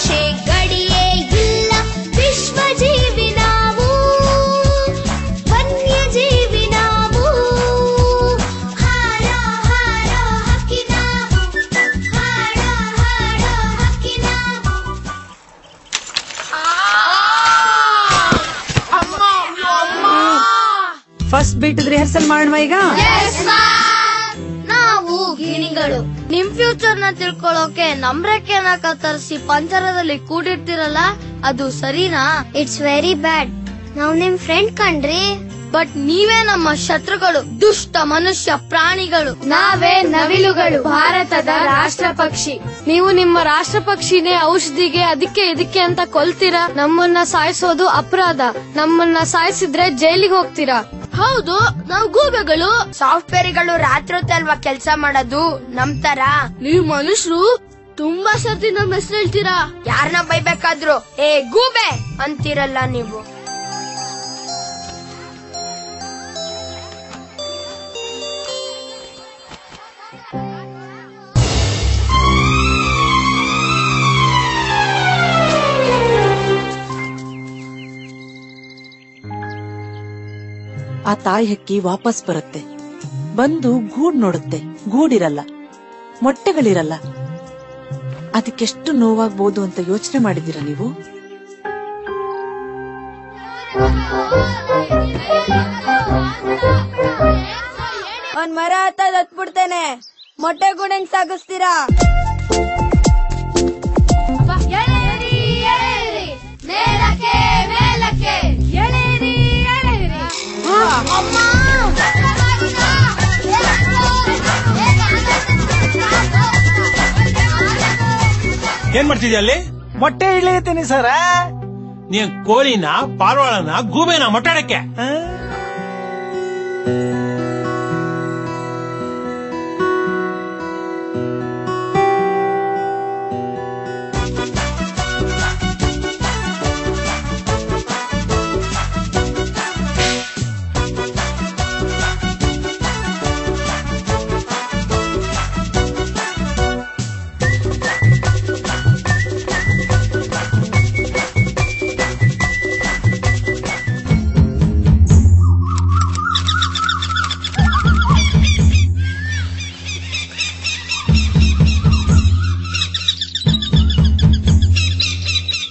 ಭಾಷೆ ಗಡಿಯೇ ಇಲ್ಲ ವಿಶ್ವಜೀವಿ ನಾವು ವನ್ಯಜೀವಿ ನಾವು ಹಾಡೋ ಹಾಡೋ ಹಕ್ಕಿ ನಾವು ಹಾಡೋ ಹಾಡೋ ಹಕ್ಕಿ ನಾವು ಫಸ್ಟ್ ಬೀಟ್ ರಿಹರ್ಸಲ್ ಮಾಡೋಣ ಈಗ. ನಾವು ಗಿಣಿಗಳು ನಿಮ್ ಫ್ಯೂಚರ್ ನ ತಿಳ್ಕೊಳ್ಳೋಕೆ ನಮ್ರೆಕೆನ ಕತ್ತರಿಸಿ ಪಂಜರದಲ್ಲಿ ಕೂಡಿರ್ತಿರಲ್ಲ ಅದು ಸರಿನಾ? It's very bad. ನಾವ್ ನಿಮ್ ಫ್ರೆಂಡ್ ಕಣ್ರಿ. ಬಟ್ ನೀವೇ ನಮ್ಮ ಶತ್ರುಗಳು, ದುಷ್ಟ ಮನುಷ್ಯ ಪ್ರಾಣಿಗಳು. ನಾವೇ ನವಿಲುಗಳು, ಭಾರತದ ರಾಷ್ಟ್ರ ಪಕ್ಷಿ. ನೀವು ನಿಮ್ಮ ರಾಷ್ಟ್ರ ಪಕ್ಷಿನೇ ಔಷಧಿಗೆ ಅದಕ್ಕೆ ಇದಕ್ಕೆ ಅಂತ ಕೊಲ್ತೀರಾ. ನಮ್ಮನ್ನ ಸಾಯಿಸೋದು ಅಪರಾಧ. ನಮ್ಮನ್ನ ಸಾಯಿಸಿದ್ರೆ ಜೈಲಿಗೆ ಹೋಗ್ತೀರಾ. ಹೌದು, ನಾವು ಗೂಬೆಗಳು. ಸಾಫ್ಟ್ವೇರ್ಗಳು ರಾತ್ರಿ ಹೊತ್ತು ಅಲ್ವಾ ಕೆಲ್ಸ ಮಾಡೋದು ನಮ್ ತರ. ನೀವು ಮನುಷ್ಯರು ತುಂಬಾ ಸರ್ತಿ ನಮ್ ಹೆಸರು ಹೇಳ್ತೀರಾ. ಯಾರನ್ನ ಬೈಬೇಕಾದ್ರು ಏ ಗೂಬೆ ಅಂತೀರಲ್ಲ ನೀವು. ಆ ತಾಯಿ ಹಕ್ಕಿ ವಾಪಸ್ ಬರುತ್ತೆ, ಬಂದು ಗೂಡ್ ನೋಡುತ್ತೆ. ಗೂಡಿರಲ್ಲ, ಮೊಟ್ಟೆಗಳಿರಲ್ಲ. ಅದಕ್ಕೆಷ್ಟು ನೋವಾಗ್ಬೋದು ಅಂತ ಯೋಚನೆ ಮಾಡಿದ್ದೀರಾ ನೀವು? ಒಂದ್ ಮರ ಹತ್ತದ್ ಹತ್ಬಿಡ್ತೇನೆ. ಮೊಟ್ಟೆ ಗೂಡೆಂಗ್ ಸಾಗಿಸ್ತೀರಾ? ಮೇಲಕ್ಕೆ ಮೇಲಕ್ಕೆ ಎಳೆಯಿರಿ ಎಳೆಯಿರಿ. ಏನ್ ಮಾಡ್ತಿದ್ಯ ಅಲ್ಲಿ? ಮೊಟ್ಟೆ ಇಳಿಯುತ್ತೇನೆ ಸರ. ನೀನ್ ಕೋಳಿನ, ಪಾರಿವಾಳನ, ಗೂಬೆನ ಮೊಟ್ಟಾಡಕ್ಕೆ